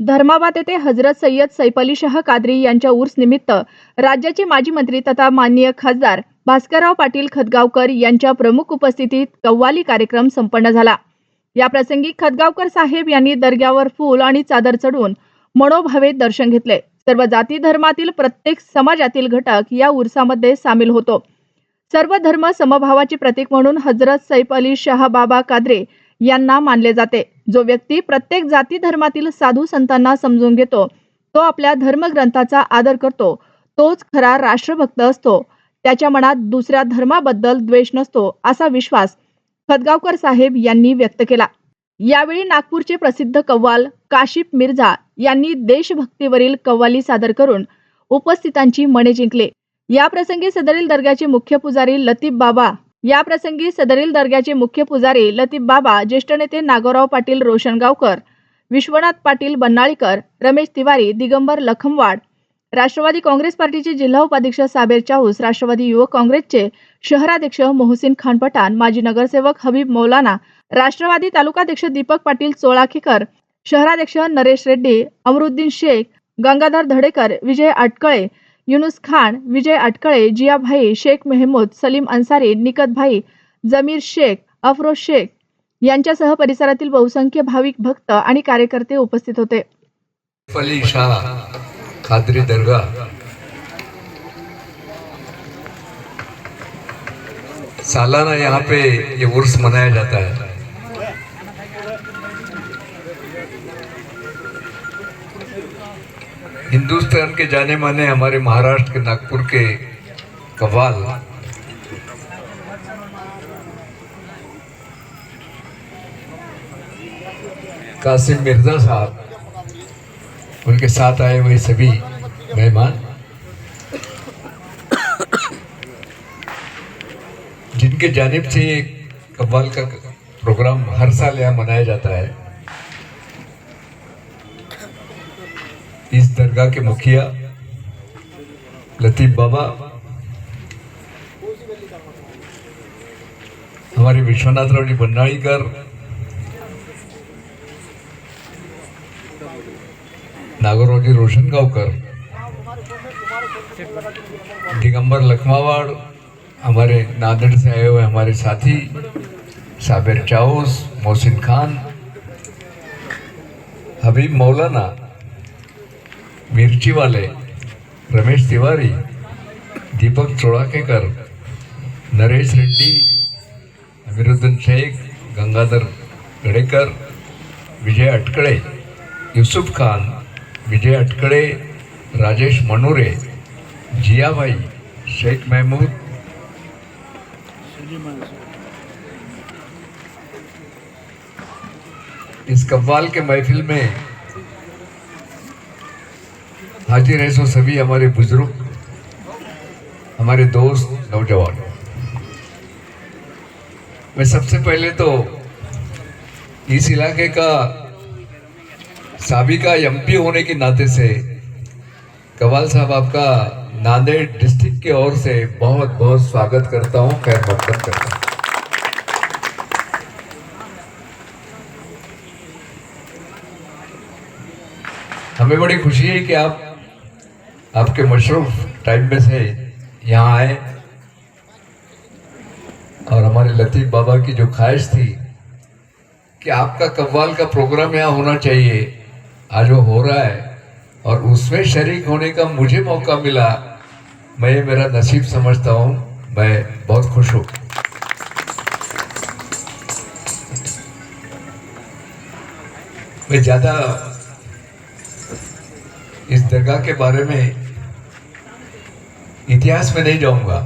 धर्माबाद येथे हजरत सय्यद सैफ अली शाह कादरी यांच्या उर्स निमित्त राज्याचे माजी मंत्री तथा माननीय खासदार भास्करराव पाटील खतगावकर यांच्या प्रमुख उपस्थितीत कव्वाली कार्यक्रम संपन्न झाला। या प्रसंगी खतगावकर साहेब यांनी दर्ग्यावर फूल आणि चादर चढवून मनोभावे दर्शन घेतले। सर्व जाती धर्मातील प्रत्येक समाजातील घटक या उर्सामध्ये सामील होतो। सर्व धर्म समभावाचे प्रतीक म्हणून हजरत सैफ अली शाह बाबा कादरे यांना मानले जाते। जो व्यक्ती प्रत्येक जाती धर्मातील साधू संतांना समजून घेतो, तो आपल्या धर्मग्रंथाचा आदर करतो, तोच खरा राष्ट्रभक्त असतो। त्याच्या मनात दुसऱ्या धर्माबद्दल द्वेष नसतो, असा विश्वास खतगावकर साहेब यांनी व्यक्त केला। यावेळी नागपूरचे प्रसिद्ध कव्वाल काशिफ मिर्झा यांनी देशभक्तीवरील कव्वाली सादर करून उपस्थितांची मने जिंकले। या प्रसंगी सदरील दर्ग्याचे मुख्य पुजारी लतीफ बाबा, ज्येष्ठ नेते नागोराव पाटील रोशनगावकर, विश्वनाथ पाटील बन्नाळीकर, रमेश तिवारी, दिगंबर लखमवाड, राष्ट्रवादी काँग्रेस पार्टीचे जिल्हा उपाध्यक्ष साबेर चाऊस, राष्ट्रवादी युवक काँग्रेसचे शहराध्यक्ष मोहसिन खान पठाण, माजी नगरसेवक हबीब मौलाना, राष्ट्रवादी तालुकाध्यक्ष दीपक पाटील चोळाखेकर, शहराध्यक्ष नरेश रेड्डी, अमरुद्दीन शेख, गंगाधर धडेकर, विजय अटकळे, युनुस खान, विजय अटकळे, जियाभाई, शेख मेहमूद, सलीम अन्सारी, निकत भाई, जमीर शेख, अफरोज शेख यांच्यासह परिसरातील बहुसंख्य भाविक भक्त आणि कार्यकर्ते उपस्थित होते। अली शाह कादरी दरगाह सालाना यहाँ पे ये उर्स मनाया जाता है। हिंदुस्तान के जाने माने हमारे महाराष्ट्र के नागपुर के कव्वाल कासिम मिर्जा साहब, उनके साथ आए हुए सभी मेहमान, जिनके जानिब से ये कव्वाल का प्रोग्राम हर साल यहाँ मनाया जाता है। इस दरगाह के मुखिया लतीफ बाबा, हमारे विश्वनाथराव जी बन्नाळीकर, नागोराव जी रोशनगावकर, दिगंबर लखमावाड़, हमारे नांदेड़ से आए हुए हमारे साथी साबेर चाऊस, मोहसिन खान, हबीब मौलाना, मिर्ची वाले, रमेश तिवारी, दीपक चोड़ाखेकर, नरेश रेड्डी, अमीरुद्दीन शेख, गंगाधर धडेकर, विजय अटकळे, यूसुफ खान, विजय अटकळे, राजेश मनोरे, जियाभाई, शेख महमूद, इस कव्वाल के महफिल में हाजिर है सो सभी हमारे बुजुर्ग, हमारे दोस्त, नौजवान। मैं सबसे पहले तो इस इलाके का साबिका एमपी होने के नाते से कव्वाल साहब आपका नांदेड़ डिस्ट्रिक्ट की ओर से बहुत बहुत स्वागत करता हूं, खैर मकदम करता हूं। हमें बड़ी खुशी है कि आप आपके मशरूफ टाइम में से यहाँ आए और हमारे लतीफ बाबा की जो ख्वाहिश थी कि आपका कव्वाल का प्रोग्राम यहाँ होना चाहिए, आज वो हो रहा है और उसमें शरीक होने का मुझे मौका मिला। मैं ये मेरा नसीब समझता हूँ, मैं बहुत खुश हूँ। मैं ज़्यादा इस दरगाह के बारे में इतिहास में नहीं जाऊंगा,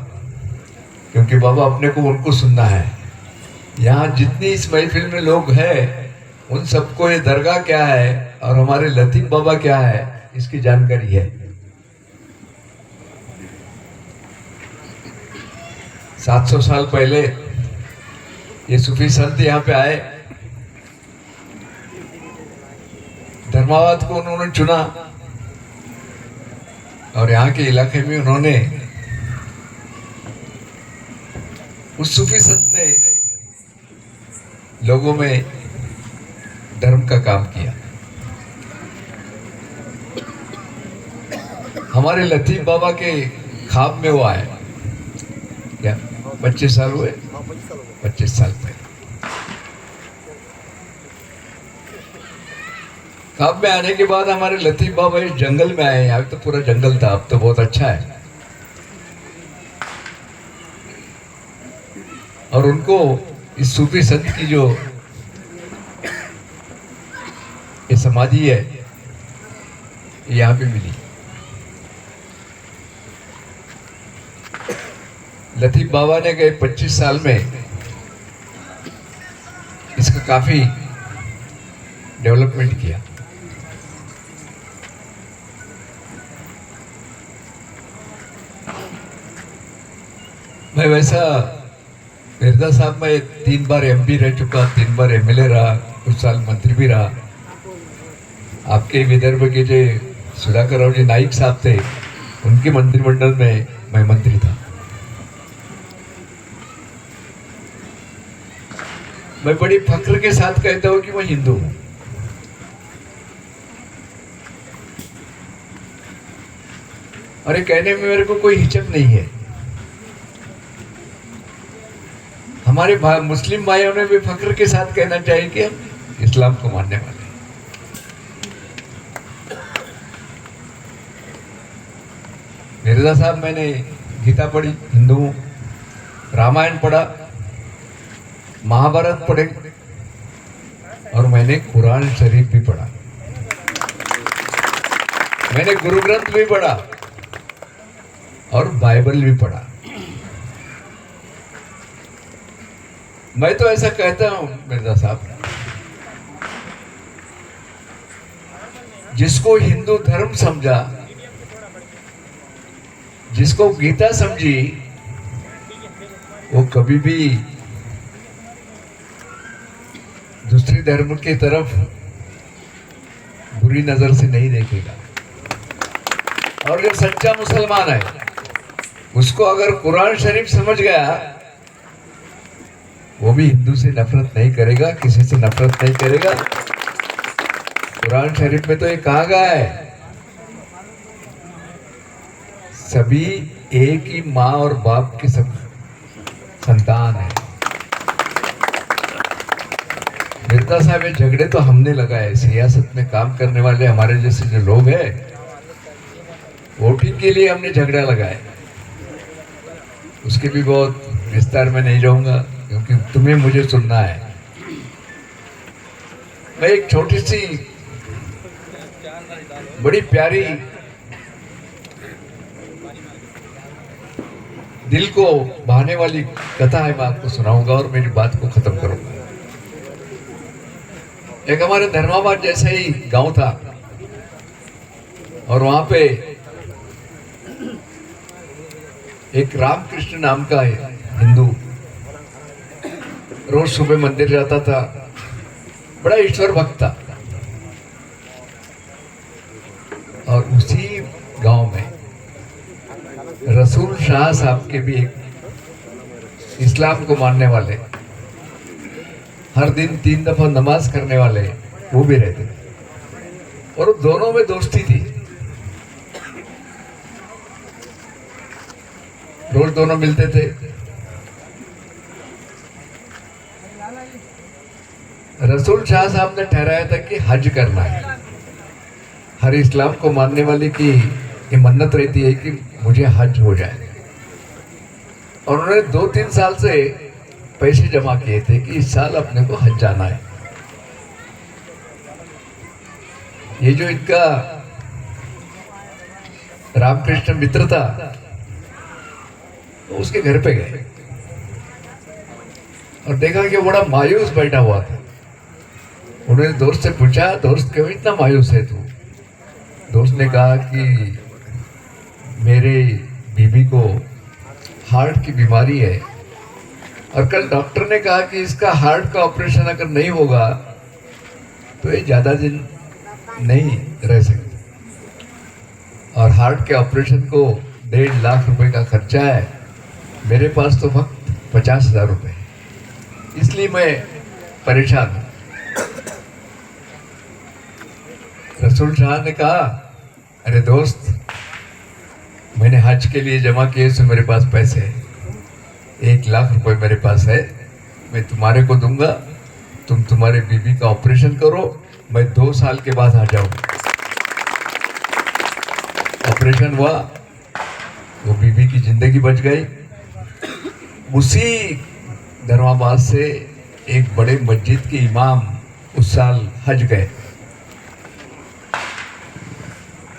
क्योंकि बाबा अपने को उनको सुनना है। यहाँ जितनी इस महफिल में लोग हैं, उन सबको ये दरगाह क्या है और हमारे लतीफ बाबा क्या है, इसकी जानकारी है। 700 साल पहले ये सूफी संत यहाँ पे आए, धर्माबाद को उन्होंने चुना और यहाँ के इलाके में उन्होंने, उस सूफी संत ने लोगों में धर्म का काम किया। हमारे लतीफ बाबा के ख्वाब में वो आए। क्या 25 साल हुए? 25 साल पहले ख्वाब में आने के बाद हमारे लतीफ बाबा इस जंगल में आए। यहाँ तो पूरा जंगल था, अब तो बहुत अच्छा है। और उनको इस सूफी संत की जो ये समाधि है यहाँ पे मिली। लतीफ बाबा ने गए 25 साल में इसका काफी डेवलपमेंट किया। मैं वैसा मिर्जा साहब मैं 3 बार एमपी रह चुका, 3 बार एमएलए रहा, कुछ साल मंत्री भी रहा। आपके विदर्भ के जो सुधाकर राव जी नाइक साहब थे, उनके मंत्रिमंडल में मैं मंत्री था। मैं बड़ी फक्र के साथ कहता हूं कि मैं हिंदू हूं। और ये कहने में मेरे को कोई हिचक नहीं है। हमारे मुस्लिम भाइयों ने भी फक्र के साथ कहना चाहिए कि हम इस्लाम को मानने वाले हैं। मिर्जा साहब, मैंने गीता पढ़ी, हिंदू हूं, रामायण पढ़ा, महाभारत पढ़े, और मैंने कुरान शरीफ भी पढ़ा, मैंने गुरु ग्रंथ भी पढ़ा और बाइबल भी पढ़ा। मैं तो ऐसा कहता हूं मिर्जा साहब, जिसको हिंदू धर्म समझा, जिसको गीता समझी, वो कभी भी दूसरी धर्म की तरफ बुरी नजर से नहीं देखेगा। और जो सच्चा मुसलमान है, उसको अगर कुरान शरीफ समझ गया, वो भी हिंदू से नफरत नहीं करेगा, किसी से नफरत नहीं करेगा। कुरान शरीफ में तो ये कहा गया है, सभी एक ही माँ और बाप के सब संतान है। मिर्जा साहब, ये झगड़े तो हमने लगाए। सियासत में काम करने वाले हमारे जैसे जो लोग हैं, वोटिंग के लिए हमने झगड़ा लगाया। उसके भी बहुत विस्तार में नहीं जाऊंगा, क्योंकि तुम्हें मुझे सुनना है। मैं एक छोटी सी बड़ी प्यारी दिल को भाने वाली कथा है, मैं आपको सुनाऊंगा और मेरी बात को खत्म करूंगा। एक हमारे धर्माबाद जैसा ही गांव था, और वहां पे एक रामकृष्ण नाम का हिंदू रोज सुबह मंदिर जाता था, बड़ा ईश्वर भक्त था। और उसी गांव में रसूल शाह साहब के भी एक इस्लाम को मानने वाले, हर दिन 3 दफा नमाज करने वाले, वो भी रहते थे। और दोनों में दोस्ती थी, रोज दोनों मिलते थे। रसूल शाह साहब ने ठहराया था कि हज करना है। हर इस्लाम को मानने वाले की ये मन्नत रहती है कि मुझे हज हो जाए। और उन्होंने 2-3 साल से पैसे जमा किए थे कि इस साल अपने को हज जाना है। ये जो इनका रामकृष्ण मित्र था, तो उसके घर पे गए और देखा कि बड़ा मायूस बैठा हुआ था। उन्होंने दोस्त से पूछा, दोस्त क्यों इतना मायूस है तू? दोस्त ने कहा कि मेरे बीबी को हार्ट की बीमारी है, और कल डॉक्टर ने कहा कि इसका हार्ट का ऑपरेशन अगर नहीं होगा तो ये ज़्यादा दिन नहीं रह सकते। और हार्ट के ऑपरेशन को 1.5 लाख रुपए का खर्चा है। मेरे पास तो वक्त 50,000 रुपए है, इसलिए मैं परेशान हूँ। रसूल शाह ने कहा, अरे दोस्त, मैंने हज के लिए जमा किए, सो मेरे पास पैसे हैं, 1 लाख रुपए मेरे पास है, मैं तुम्हारे को दूंगा, तुम तुम्हारे बीबी का ऑपरेशन करो, मैं 2 साल के बाद आ जाऊं। ऑपरेशन हुआ, वो बीबी की जिंदगी बच गई। उसी धर्माबाद से एक बड़े मस्जिद के इमाम उस साल हज गए।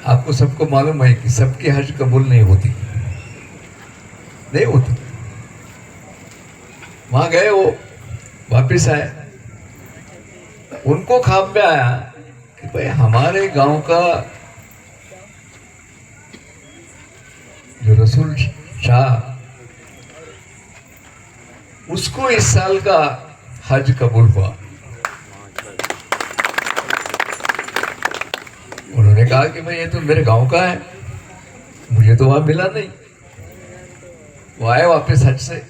आपको सबको मालूम है कि सबकी हज कबूल नहीं होती। वहां गए, वो वापिस आए, उनको ख्वाब में आया कि भाई हमारे गांव का जो रसूल शाह, उसको इस साल का हज कबूल हुआ। उन्होंने कहा कि भाई ये तो मेरे गांव का है, मुझे तो वहां मिला नहीं। वो आए वापस हज से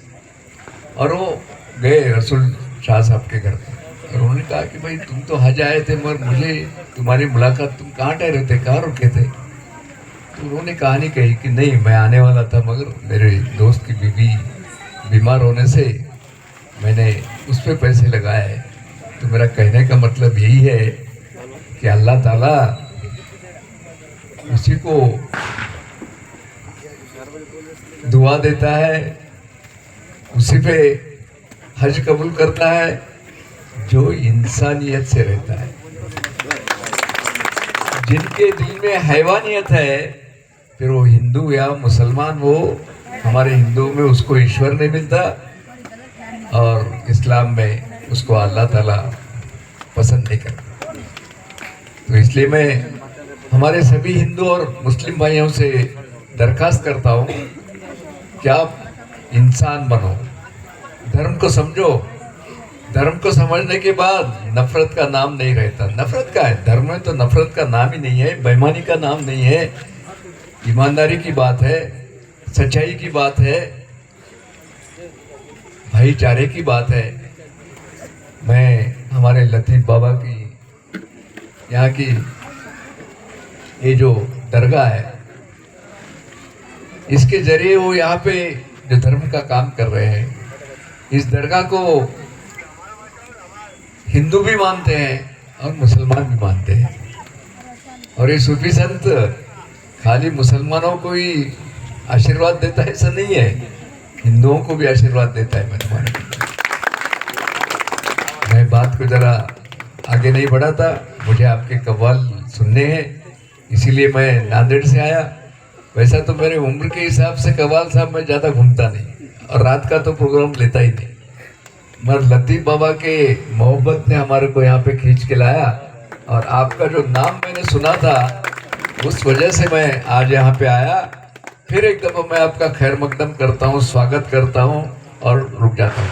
और वो गए रसूल शाह साहब के घर पर, और उन्होंने कहा कि भाई तुम तो हज आए थे, मगर मुझे तुम्हारी मुलाकात, तुम कहाँ ठहरे थे, कहाँ रुके थे? तो उन्होंने कहानी कही कि नहीं, मैं आने वाला था, मगर मेरे दोस्त की बीवी बीमार होने से मैंने उस पर पैसे लगाए। तो मेरा कहने का मतलब यही है कि अल्लाह ताला उसी को दुआ देता है, उसी पे हज कबूल करता है जो इंसानियत से रहता है। जिनके दिल में हैवानियत है, फिर वो हिंदू या मुसलमान हो, हमारे हिंदुओं में उसको ईश्वर नहीं मिलता और इस्लाम में उसको अल्लाह ताला पसंद नहीं करता। तो इसलिए मैं हमारे सभी हिंदू और मुस्लिम भाइयों से दरखास्त करता हूँ कि आप इंसान बनो, धर्म को समझो। धर्म को समझने के बाद नफरत का नाम नहीं रहता। नफरत का है, धर्म में तो नफरत का नाम ही नहीं है, बेईमानी का नाम नहीं है, ईमानदारी की बात है, सच्चाई की बात है, भाईचारे की बात है। मैं हमारे लतीफ बाबा की यहाँ की ये जो दरगाह है, इसके जरिए वो यहाँ पे जो धर्म का काम कर रहे हैं, इस दरगाह को हिंदू भी मानते हैं और मुसलमान भी मानते हैं। और ये सूफी संत खाली मुसलमानों को ही आशीर्वाद देता है ऐसा नहीं है, हिंदुओं को भी आशीर्वाद देता है। मैं बात को जरा आगे नहीं बढ़ाता, मुझे आपके कव्वाल सुनने हैं, इसीलिए मैं नांदेड़ से आया। वैसा तो मेरे उम्र के हिसाब से कव्वाल साहब मैं ज़्यादा घूमता नहीं और रात का तो प्रोग्राम लेता ही नहीं, मगर लतीफ बाबा के मोहब्बत ने हमारे को यहाँ पे खींच के लाया और आपका जो नाम मैंने सुना था उस वजह से मैं आज यहाँ पे आया। फिर एक दफ़ा मैं आपका खैर मकदम करता हूँ, स्वागत करता हूँ और रुक जाता हूँ।